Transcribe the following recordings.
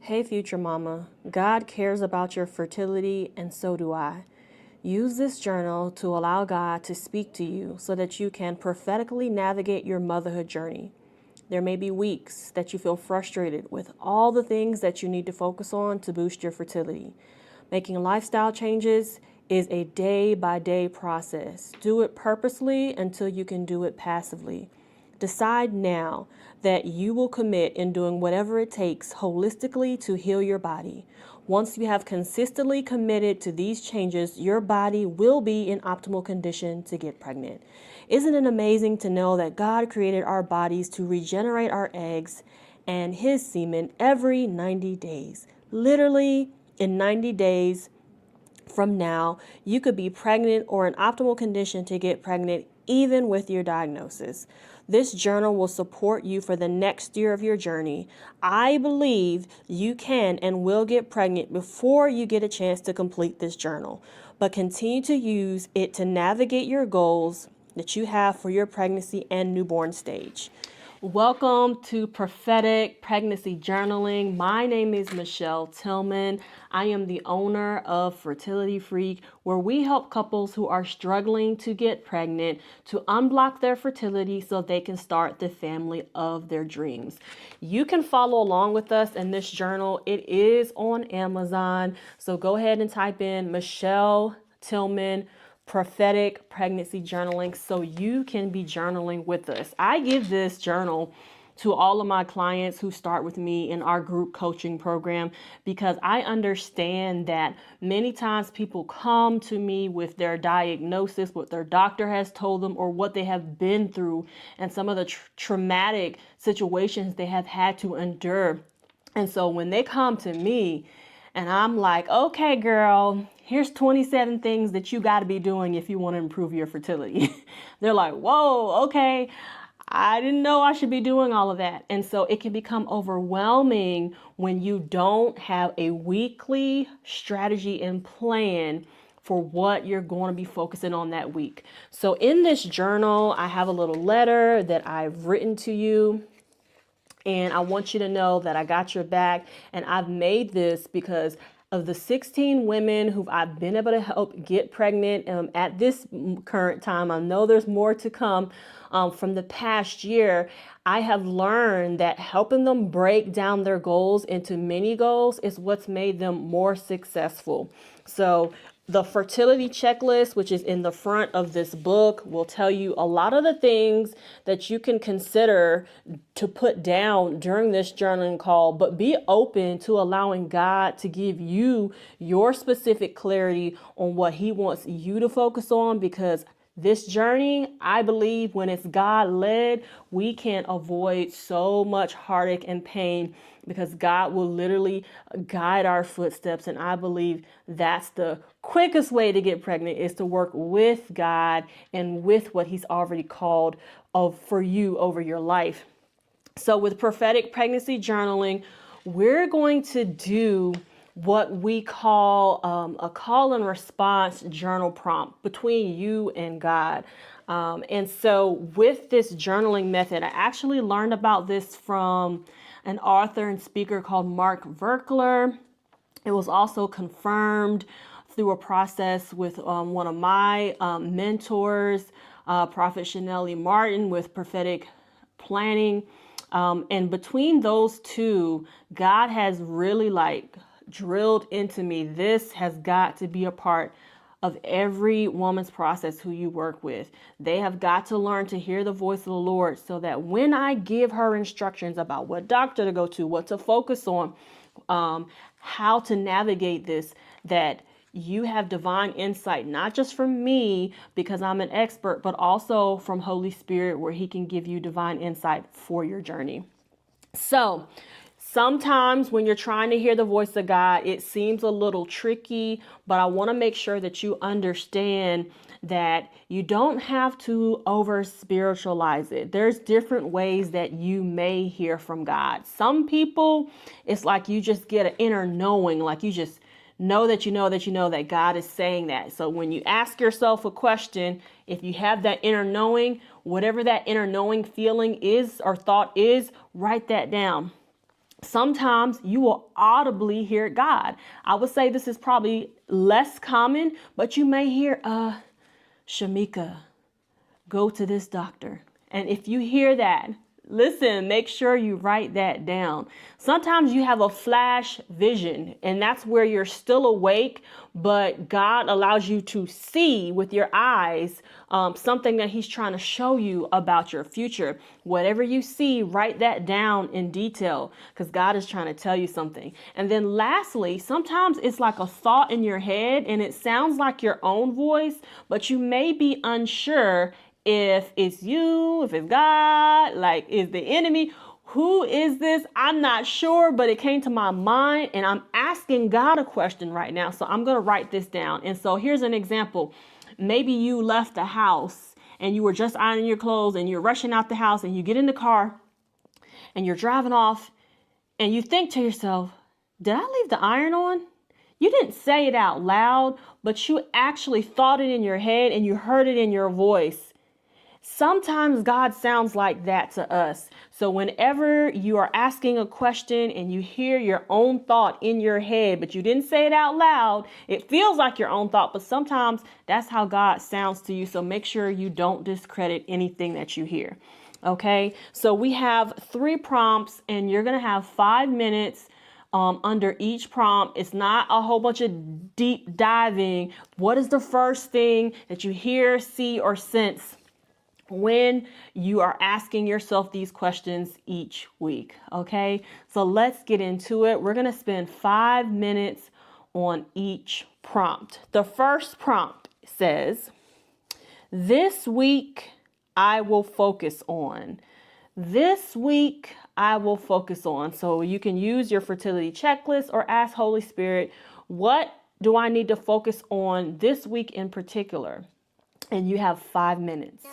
Hey, future mama, God cares about your fertility, and so do I. Use this journal to allow God to speak to you so that you can prophetically navigate your motherhood journey. There may be weeks that you feel frustrated with all the things that you need to focus on to boost your fertility. Making lifestyle changes is a day by day process. Do it purposely until you can do it passively. Decide now that you will commit in doing whatever it takes holistically to heal your body. Once you have consistently committed to these changes, your body will be in optimal condition to get pregnant. Isn't it amazing to know that God created our bodies to regenerate our eggs and His semen every 90 days? Literally, in 90 days from now, you could be pregnant or in optimal condition to get pregnant, even with your diagnosis. This journal will support you for the next year of your journey. I believe you can and will get pregnant before you get a chance to complete this journal, but continue to use it to navigate your goals that you have for your pregnancy and newborn stage. Welcome to Prophetic Pregnancy Journaling. My name is Michelle Tillman. I am the owner of Fertility Freak, where we help couples who are struggling to get pregnant to unblock their fertility so they can start the family of their dreams. You can follow along with us in this journal. It is on Amazon. So go ahead and type in Michelle Tillman Prophetic Pregnancy Journaling so you can be journaling with us. I give this journal to all of my clients who start with me in our group coaching program because I understand that many times people come to me with their diagnosis, what their doctor has told them, or what they have been through, and some of the traumatic situations they have had to endure. And so when they come to me and I'm like, okay, girl, here's 27 things that you got to be doing if you want to improve your fertility. They're like, whoa, okay. I didn't know I should be doing all of that. And so it can become overwhelming when you don't have a weekly strategy and plan for what you're going to be focusing on that week. So in this journal, I have a little letter that I've written to you. And I want you to know that I got your back. And I've made this because of the 16 women who I've been able to help get pregnant at this current time. I know there's more to come from the past year. I have learned that helping them break down their goals into mini goals is what's made them more successful. So the fertility checklist, which is in the front of this book, will tell you a lot of the things that you can consider to put down during this journaling call, but be open to allowing God to give you your specific clarity on what He wants you to focus on, because this journey, I believe when it's God led, we can avoid so much heartache and pain because God will literally guide our footsteps. And I believe that's the quickest way to get pregnant, is to work with God and with what He's already called for you over your life. So with prophetic pregnancy journaling, we're going to do what we call a call and response journal prompt between you and God. And so with this journaling method, I actually learned about this from an author and speaker called Mark Verkler. It was also confirmed through a process with one of my mentors, Prophet Chanelli Martin, with prophetic planning. And between those two, God has really drilled into me. This has got to be a part of every woman's process who you work with. They have got to learn to hear the voice of the Lord so that when I give her instructions about what doctor to go to, what to focus on, how to navigate this, that you have divine insight, not just from me because I'm an expert, but also from Holy Spirit, where He can give you divine insight for your journey. So sometimes when you're trying to hear the voice of God, it seems a little tricky, but I want to make sure that you understand that you don't have to over spiritualize it. There's different ways that you may hear from God. Some people, it's like you just get an inner knowing, like you just know that you know that you know that God is saying that. So when you ask yourself a question, if you have that inner knowing, whatever that inner knowing feeling is or thought is, write that down. Sometimes you will audibly hear God. I would say this is probably less common, but you may hear, Shamika, go to this doctor. And if you hear that, listen, make sure you write that down. Sometimes you have a flash vision, and that's where you're still awake, but God allows you to see with your eyes something that he's trying to show you about your future. Whatever you see, write that down in detail, because God is trying to tell you something. And then lastly, sometimes it's like a thought in your head and it sounds like your own voice, but you may be unsure if it's you, if it's God, like is the enemy. Who is this? I'm not sure, but it came to my mind and I'm asking God a question right now. So I'm going to write this down. And so here's an example. Maybe you left the house and you were just ironing your clothes and you're rushing out the house and you get in the car and you're driving off and you think to yourself, did I leave the iron on? You didn't say it out loud, but you actually thought it in your head and you heard it in your voice. Sometimes God sounds like that to us. So whenever you are asking a question and you hear your own thought in your head, but you didn't say it out loud, it feels like your own thought, but sometimes that's how God sounds to you. So make sure you don't discredit anything that you hear. Okay, so we have 3 prompts and you're going to have 5 minutes under each prompt. It's not a whole bunch of deep diving. What is the first thing that you hear, see, or sense when you are asking yourself these questions each week? Okay, so let's get into it. We're going to spend 5 minutes on each prompt. The first prompt says, this week I will focus on. This week I will focus on. So you can use your fertility checklist or ask Holy Spirit, what do I need to focus on this week in particular? And you have 5 minutes.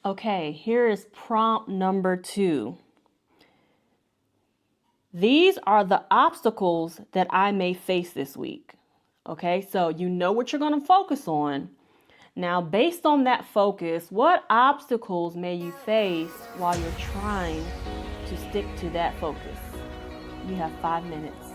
Okay, here is prompt number 2. These are the obstacles that I may face this week. Okay, so you know what you're going to focus on. Now, based on that focus, what obstacles may you face while you're trying to stick to that focus? You have 5 minutes.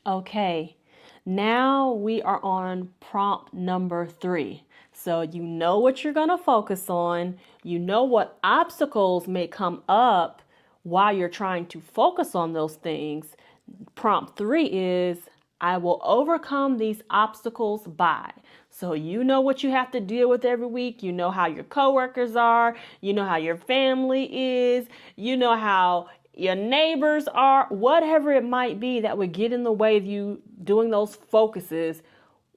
Okay, now we are on prompt number 3. So you know what you're going to focus on. You know what obstacles may come up while you're trying to focus on those things. Prompt 3 is, I will overcome these obstacles by. So you know what you have to deal with every week. You know how your coworkers are. You know how your family is. You know how your neighbors are. Whatever it might be that would get in the way of you doing those focuses.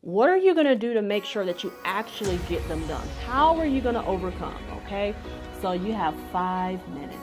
What are you going to do to make sure that you actually get them done? How are you going to overcome? Okay, so you have 5 minutes.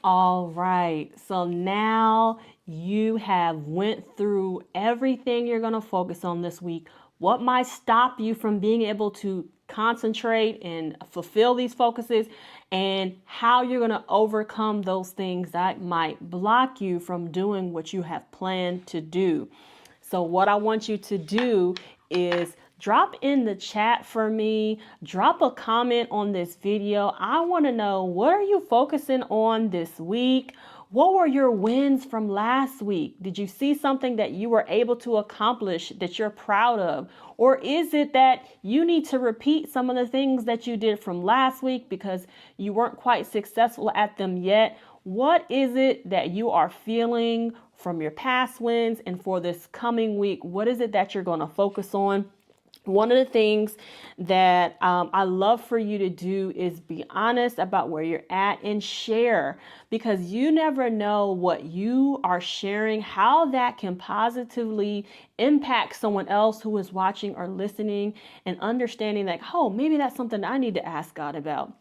All right, so now you have went through everything you're going to focus on this week. What might stop you from being able to concentrate and fulfill these focuses, and how you're going to overcome those things that might block you from doing what you have planned to do. So what I want you to do is drop in the chat for me, drop a comment on this video. I want to know, what are you focusing on this week? What were your wins from last week? Did you see something that you were able to accomplish that you're proud of? Or is it that you need to repeat some of the things that you did from last week because you weren't quite successful at them yet? What is it that you are feeling from your past wins, and for this coming week, what is it that you're going to focus on? One of the things that I love for you to do is be honest about where you're at and share, because you never know what you are sharing, how that can positively impact someone else who is watching or listening and understanding like, oh, maybe that's something I need to ask God about.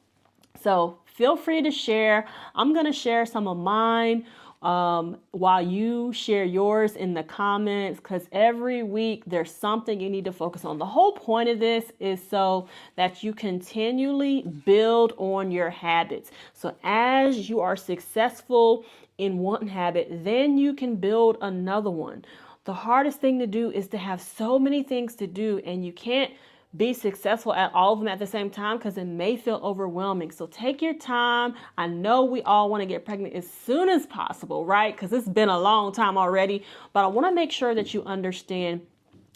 So feel free to share. I'm going to share some of mine while you share yours in the comments, because every week there's something you need to focus on. The whole point of this is so that you continually build on your habits. So as you are successful in one habit, then you can build another one. The hardest thing to do is to have so many things to do, and you can't be successful at all of them at the same time because it may feel overwhelming. So take your time. I know we all want to get pregnant as soon as possible, right? Because it's been a long time already. But I want to make sure that you understand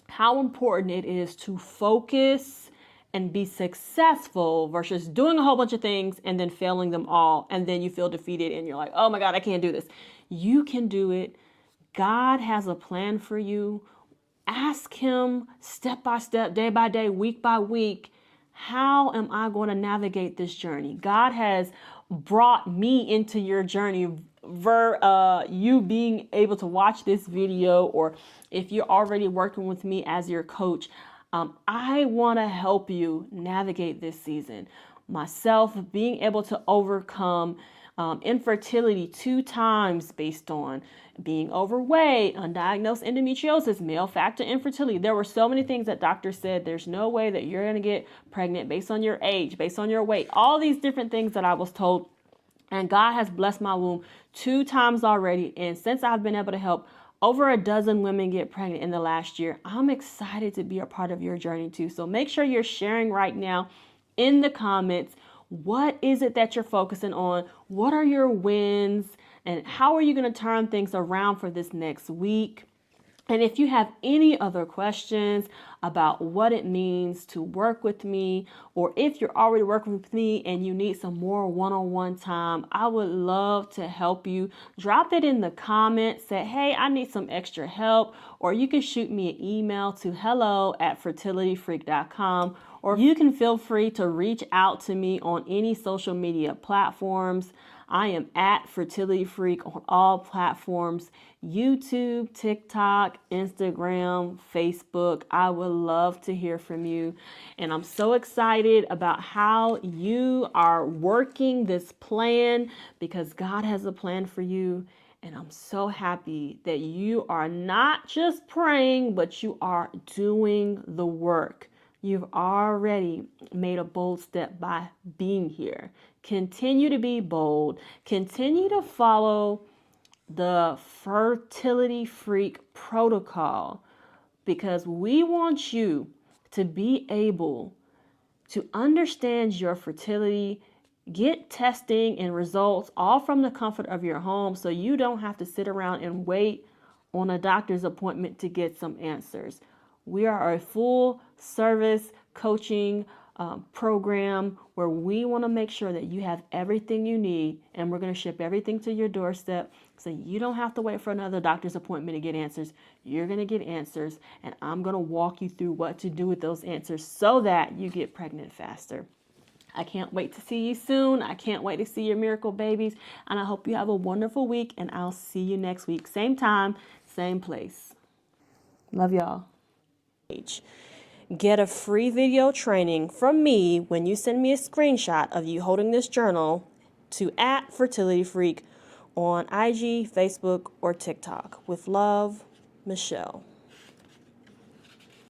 how important it is to focus and be successful versus doing a whole bunch of things and then failing them all. And then you feel defeated and you're like, oh my God, I can't do this. You can do it. God has a plan for you. Ask him step by step, day by day, week by week, how am I going to navigate this journey? God has brought me into your journey. You being able to watch this video, or if you're already working with me as your coach, I want to help you navigate this season. Myself, being able to overcome infertility 2 times based on being overweight, undiagnosed endometriosis, male factor infertility. There were so many things that doctors said there's no way that you're going to get pregnant based on your age, based on your weight, all these different things that I was told. And God has blessed my womb 2 times already. And since I've been able to help over a dozen women get pregnant in the last year, I'm excited to be a part of your journey too. So make sure you're sharing right now in the comments. What is it that you're focusing on? What are your wins? And how are you going to turn things around for this next week? And if you have any other questions about what it means to work with me, or if you're already working with me and you need some more one-on-one time, I would love to help you. Drop it in the comments. Say, hey, I need some extra help. Or you can shoot me an email to hello@fertilityfreak.com. Or you can feel free to reach out to me on any social media platforms. I am at Fertility Freak on all platforms: YouTube, TikTok, Instagram, Facebook. I would love to hear from you. And I'm so excited about how you are working this plan, because God has a plan for you. And I'm so happy that you are not just praying, but you are doing the work. You've already made a bold step by being here. Continue to be bold. Continue to follow the Fertility Freak protocol, because we want you to be able to understand your fertility, get testing and results all from the comfort of your home, so you don't have to sit around and wait on a doctor's appointment to get some answers. We are a full service coaching program where we want to make sure that you have everything you need, and we're going to ship everything to your doorstep so you don't have to wait for another doctor's appointment to get answers. You're going to get answers, and I'm going to walk you through what to do with those answers so that you get pregnant faster. I can't wait to see you soon. I can't wait to see your miracle babies, and I hope you have a wonderful week, and I'll see you next week. Same time, same place. Love y'all. Get a free video training from me when you send me a screenshot of you holding this journal to @FertilityFreak on IG, Facebook, or TikTok. With love, Michelle.